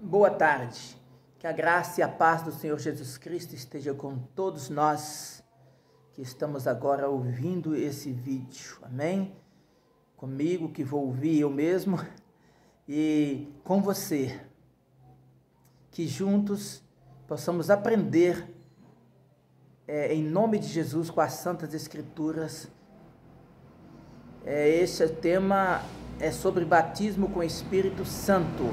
Boa tarde, que a graça e a paz do Senhor Jesus Cristo esteja com todos nós que estamos agora ouvindo esse vídeo, amém? Comigo que vou ouvir eu mesmo e com você, que juntos possamos aprender em nome de Jesus com as Santas Escrituras. Esse tema é sobre batismo com o Espírito Santo.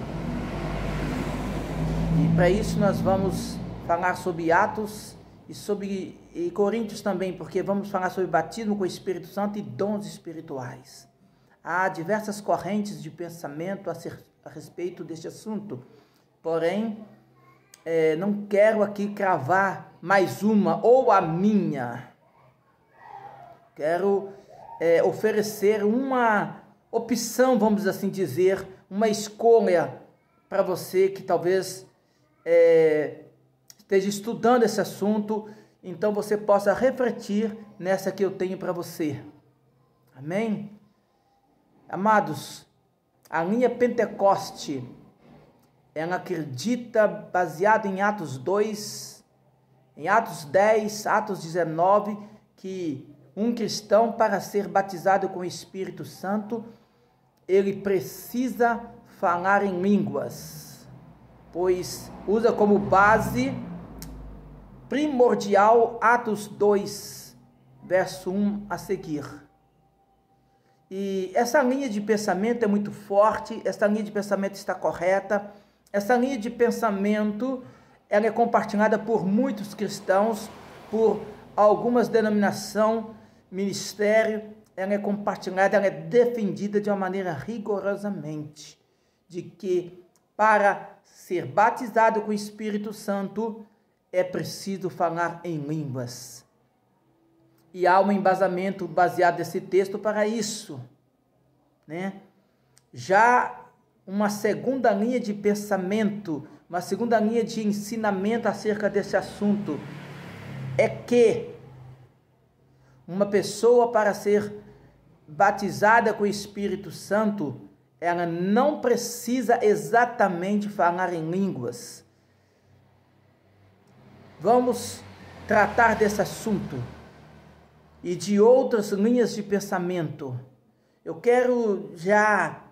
E para isso nós vamos falar sobre Atos e Coríntios também, porque vamos falar sobre batismo com o Espírito Santo e dons espirituais. Há diversas correntes de pensamento a respeito deste assunto, porém, não quero aqui cravar mais uma ou a minha. Quero oferecer uma opção, vamos assim dizer, uma escolha para você que talvez esteja estudando esse assunto, então você possa refletir nessa que eu tenho para você. Amém? Amados, a linha Pentecoste, ela acredita, baseado em Atos 2, em Atos 10, Atos 19, que um cristão, para ser batizado com o Espírito Santo, ele precisa falar em línguas, pois usa como base primordial Atos 2, verso 1 a seguir. E essa linha de pensamento é muito forte, essa linha de pensamento está correta, essa linha de pensamento ela é compartilhada por muitos cristãos, por algumas denominações, ministério, ela é compartilhada, ela é defendida de uma maneira rigorosamente, de que para ser batizado com o Espírito Santo é preciso falar em línguas. E há um embasamento baseado nesse texto para isso, né? Já uma segunda linha de pensamento, uma segunda linha de ensinamento acerca desse assunto é que uma pessoa, para ser batizada com o Espírito Santo, ela não precisa exatamente falar em línguas. Vamos tratar desse assunto e de outras linhas de pensamento. Eu quero já,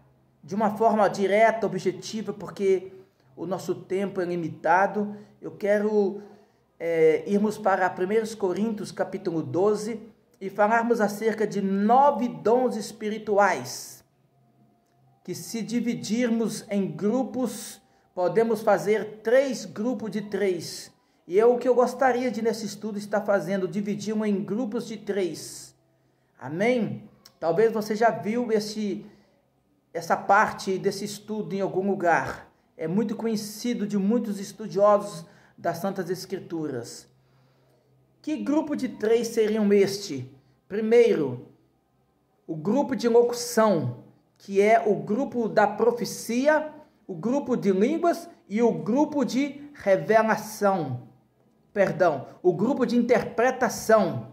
de uma forma direta, objetiva, porque o nosso tempo é limitado, eu quero irmos para 1 Coríntios capítulo 12 e falarmos acerca de 9 dons espirituais, que se dividirmos em grupos, podemos fazer 3 grupos de 3. E o que eu gostaria de nesse estudo estar fazendo, dividir em grupos de 3. Amém? Talvez você já viu essa parte desse estudo em algum lugar. É muito conhecido de muitos estudiosos das Santas Escrituras. Que grupo de 3 seriam este? Primeiro, o grupo de locução, que é o grupo da profecia, o grupo de línguas e o grupo de revelação. O grupo de interpretação.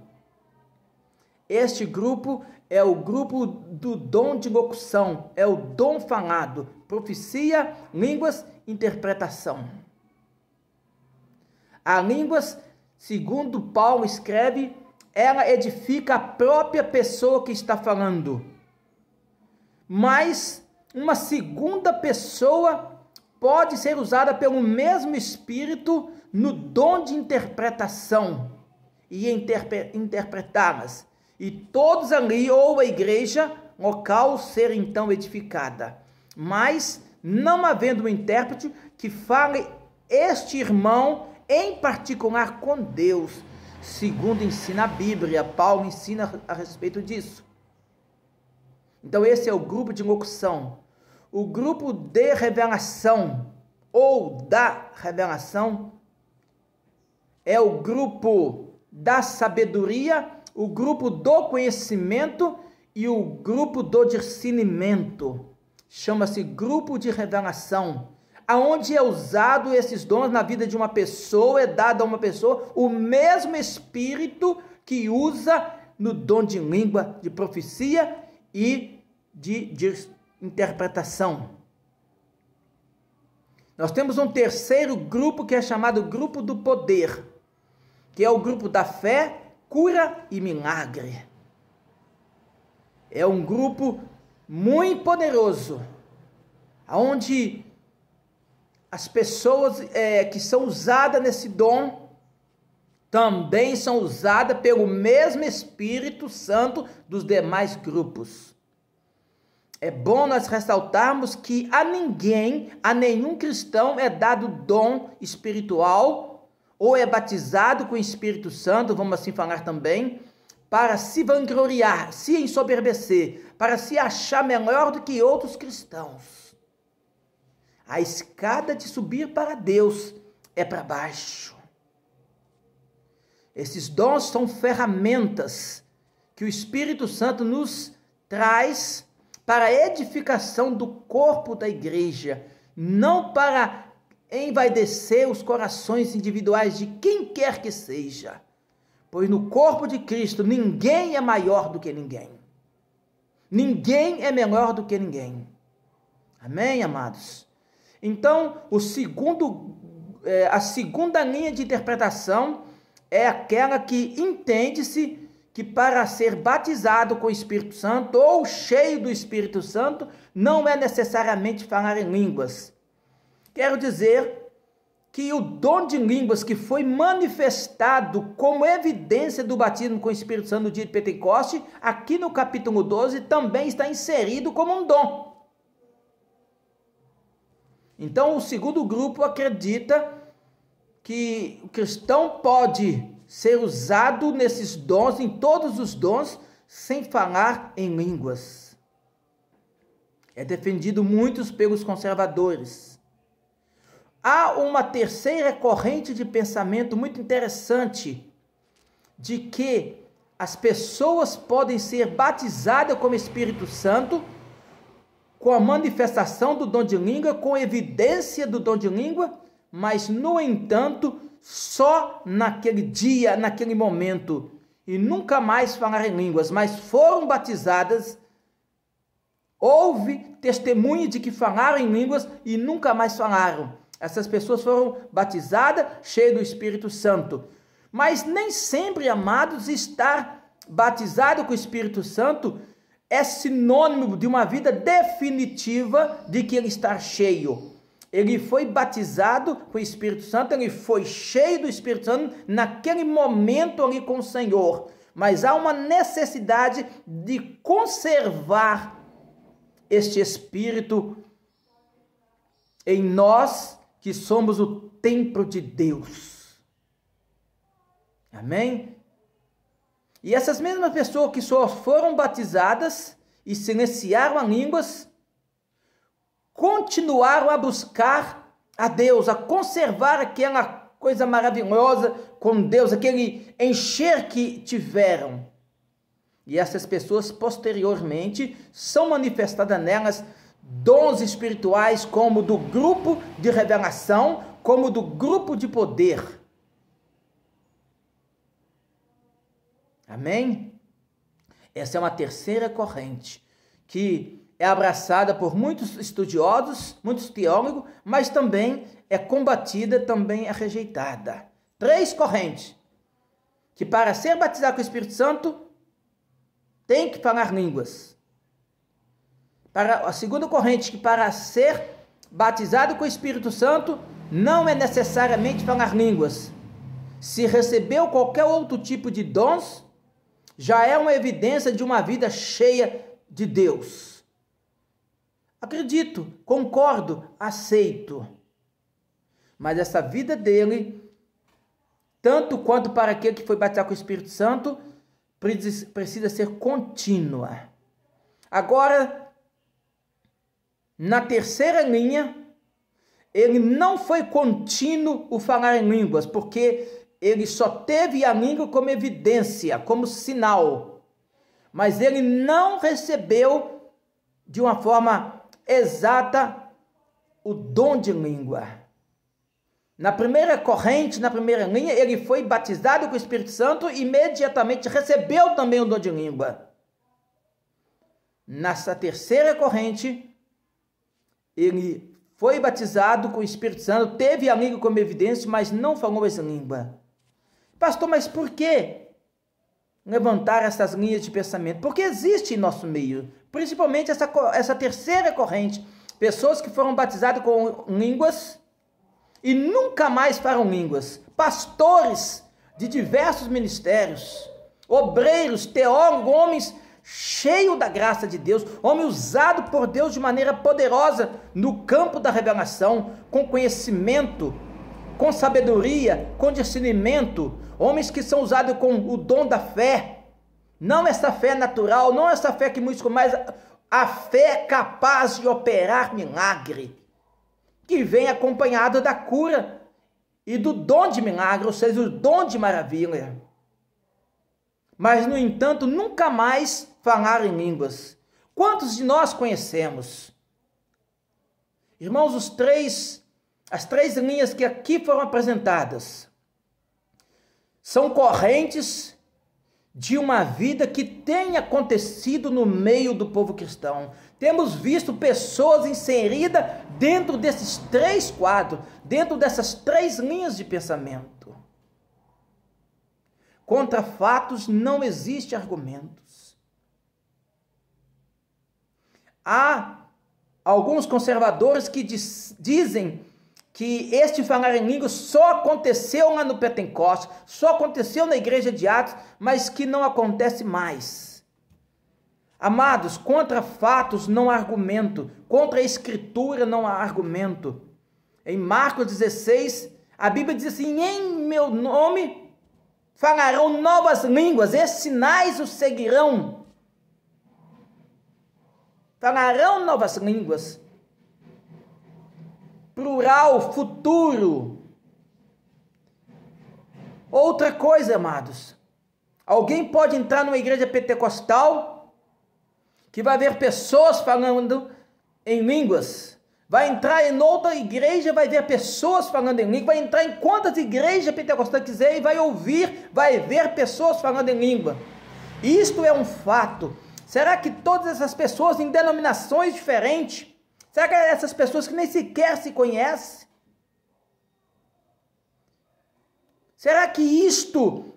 Este grupo é o grupo do dom de locução, é o dom falado, profecia, línguas, interpretação. A línguas, segundo Paulo escreve, ela edifica a própria pessoa que está falando. Mas uma segunda pessoa pode ser usada pelo mesmo Espírito no dom de interpretação e interpretá-las. E todos ali, ou a igreja local, ser então edificada. Mas não havendo um intérprete que fale este irmão em particular com Deus, segundo ensina a Bíblia. Paulo ensina a respeito disso. Então esse é o grupo de locução. O grupo de revelação ou da revelação é o grupo da sabedoria, o grupo do conhecimento e o grupo do discernimento. Chama-se grupo de revelação, aonde é usado esses dons na vida de uma pessoa, é dado a uma pessoa o mesmo Espírito que usa no dom de língua, de profecia e de interpretação. Nós temos um terceiro grupo que é chamado grupo do poder, que é o grupo da fé, cura e milagre. É um grupo muito poderoso, onde as pessoas que são usadas nesse dom também são usadas pelo mesmo Espírito Santo dos demais grupos. É bom nós ressaltarmos que a nenhum cristão é dado dom espiritual, ou é batizado com o Espírito Santo, vamos assim falar também, para se vangloriar, se ensoberbecer, para se achar melhor do que outros cristãos. A escada de subir para Deus é para baixo. Esses dons são ferramentas que o Espírito Santo nos traz para a edificação do corpo da igreja, não para envaidecer os corações individuais de quem quer que seja, pois no corpo de Cristo ninguém é maior do que ninguém, ninguém é menor do que ninguém. Amém, amados? Então, a segunda linha de interpretação é aquela que entende-se que para ser batizado com o Espírito Santo ou cheio do Espírito Santo, não é necessariamente falar em línguas. Quero dizer que o dom de línguas que foi manifestado como evidência do batismo com o Espírito Santo no dia de Pentecoste, aqui no capítulo 12, também está inserido como um dom. Então, o segundo grupo acredita que o cristão pode ser usado nesses dons, em todos os dons, sem falar em línguas. É defendido muitos pelos conservadores. Há uma terceira corrente de pensamento muito interessante, de que as pessoas podem ser batizadas com o Espírito Santo, com a manifestação do dom de língua, com evidência do dom de língua, mas, no entanto, só naquele dia, naquele momento, e nunca mais falar em línguas, mas foram batizadas, houve testemunho de que falaram em línguas e nunca mais falaram. Essas pessoas foram batizadas, cheias do Espírito Santo. Mas nem sempre, amados, estar batizado com o Espírito Santo é sinônimo de uma vida definitiva de que ele está cheio. Ele foi batizado com o Espírito Santo, ele foi cheio do Espírito Santo naquele momento ali com o Senhor. Mas há uma necessidade de conservar este Espírito em nós, que somos o templo de Deus. Amém? E essas mesmas pessoas que só foram batizadas e silenciaram as línguas, continuaram a buscar a Deus, a conservar aquela coisa maravilhosa com Deus, aquele encher que tiveram. E essas pessoas, posteriormente, são manifestadas nelas dons espirituais, como do grupo de revelação, como do grupo de poder. Amém? Essa é uma terceira corrente, que é abraçada por muitos estudiosos, muitos teólogos, mas também é combatida, também é rejeitada. Três correntes, que para ser batizado com o Espírito Santo, tem que falar línguas. Para a segunda corrente, que para ser batizado com o Espírito Santo, não é necessariamente falar línguas. Se recebeu qualquer outro tipo de dons, já é uma evidência de uma vida cheia de Deus. Acredito, concordo, aceito. Mas essa vida dele, tanto quanto para aquele que foi batizado com o Espírito Santo, precisa ser contínua. Agora, na terceira linha, ele não foi contínuo o falar em línguas, porque ele só teve a língua como evidência, como sinal. Mas ele não recebeu de uma forma exata o dom de língua. Na primeira corrente, na primeira linha, ele foi batizado com o Espírito Santo e imediatamente recebeu também o dom de língua. Nessa terceira corrente, ele foi batizado com o Espírito Santo, teve a língua como evidência, mas não falou essa língua. Pastor, mas por que levantar essas linhas de pensamento? Porque existe em nosso meio, principalmente essa terceira corrente, pessoas que foram batizadas com línguas e nunca mais falaram línguas, pastores de diversos ministérios, obreiros, teólogos, homens cheios da graça de Deus, homem usado por Deus de maneira poderosa no campo da revelação, com conhecimento, com sabedoria, com discernimento, homens que são usados com o dom da fé, não essa fé natural, não essa fé que muitos conhecem, mas a fé capaz de operar milagre, que vem acompanhado da cura e do dom de milagre, ou seja, o dom de maravilha. Mas, no entanto, nunca mais falaram em línguas. Quantos de nós conhecemos? Irmãos, as três linhas que aqui foram apresentadas são correntes de uma vida que tem acontecido no meio do povo cristão. Temos visto pessoas inseridas dentro desses três quadros, dentro dessas três linhas de pensamento. Contra fatos não existe argumentos. Há alguns conservadores que dizem que este falar em línguas só aconteceu lá no Pentecostes, só aconteceu na igreja de Atos, mas que não acontece mais. Amados, contra fatos não há argumento, contra a escritura não há argumento. Em Marcos 16, a Bíblia diz assim: em meu nome falarão novas línguas, esses sinais os seguirão. Falarão novas línguas. Plural, futuro. Outra coisa, amados. Alguém pode entrar numa igreja pentecostal que vai ver pessoas falando em línguas. Vai entrar em outra igreja, vai ver pessoas falando em língua, vai entrar em quantas igrejas pentecostais quiser e vai ouvir, vai ver pessoas falando em língua. Isto é um fato. Será que todas essas pessoas em denominações diferentes, será que essas pessoas que nem sequer se conhecem? Será que isto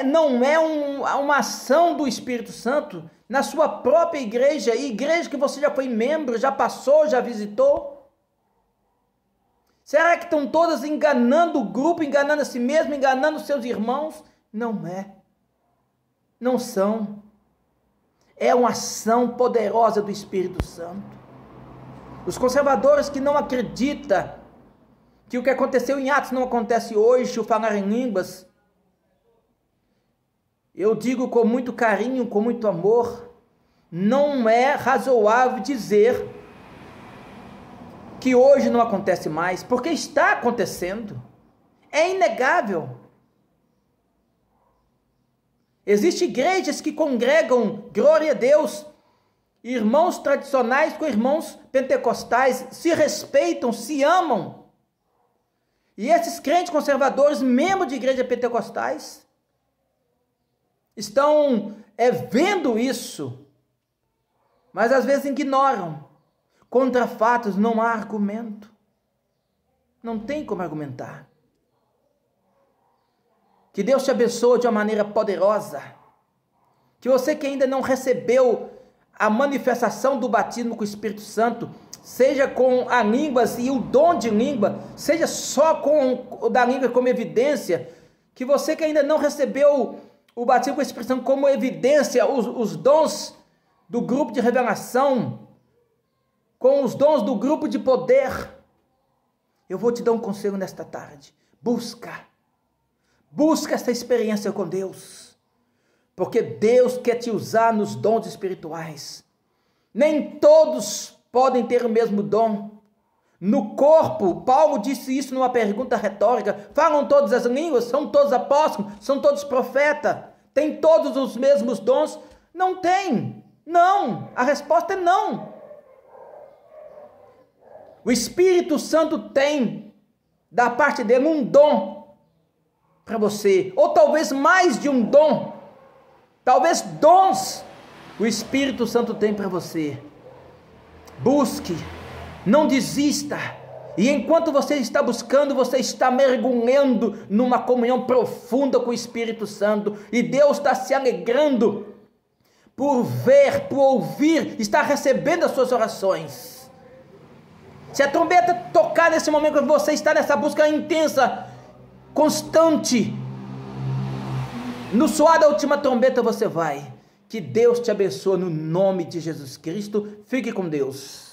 não é uma ação do Espírito Santo na sua própria igreja que você já foi membro, já passou, já visitou? Será que estão todas enganando o grupo, enganando a si mesmo, enganando seus irmãos? Não é. Não são. É uma ação poderosa do Espírito Santo. Os conservadores que não acreditam que o que aconteceu em Atos não acontece hoje, o falar em línguas, eu digo com muito carinho, com muito amor, não é razoável dizer que hoje não acontece mais, porque está acontecendo. É inegável. Existem igrejas que congregam, glória a Deus, irmãos tradicionais com irmãos pentecostais, se respeitam, se amam. E esses crentes conservadores, membros de igrejas pentecostais, estão vendo isso, mas às vezes ignoram. Contra fatos não há argumento. Não tem como argumentar. Que Deus te abençoe de uma maneira poderosa. Que você que ainda não recebeu a manifestação do batismo com o Espírito Santo, seja com a língua e o dom de língua, seja só com o da língua como evidência, que você que ainda não recebeu o batismo com o Espírito Santo como evidência, os dons do grupo de revelação, com os dons do grupo de poder, eu vou te dar um conselho nesta tarde. Busca essa experiência com Deus, porque Deus quer te usar nos dons espirituais. Nem todos podem ter o mesmo dom. No corpo, Paulo disse isso numa pergunta retórica: falam todas as línguas? São todos apóstolos? São todos profetas? Tem todos os mesmos dons? Não tem. Não. A resposta é não. O Espírito Santo tem, da parte dele, um dom para você, ou talvez mais de um dom, talvez dons o Espírito Santo tem para você. Busque, Não desista. E enquanto você está buscando, você está mergulhando numa comunhão profunda com o Espírito Santo. E Deus está se alegrando por ver, por ouvir, está recebendo as suas orações. Se a trombeta tocar nesse momento que você está nessa busca intensa, constante, no soar da última trombeta você vai. Que Deus te abençoe no nome de Jesus Cristo. Fique com Deus.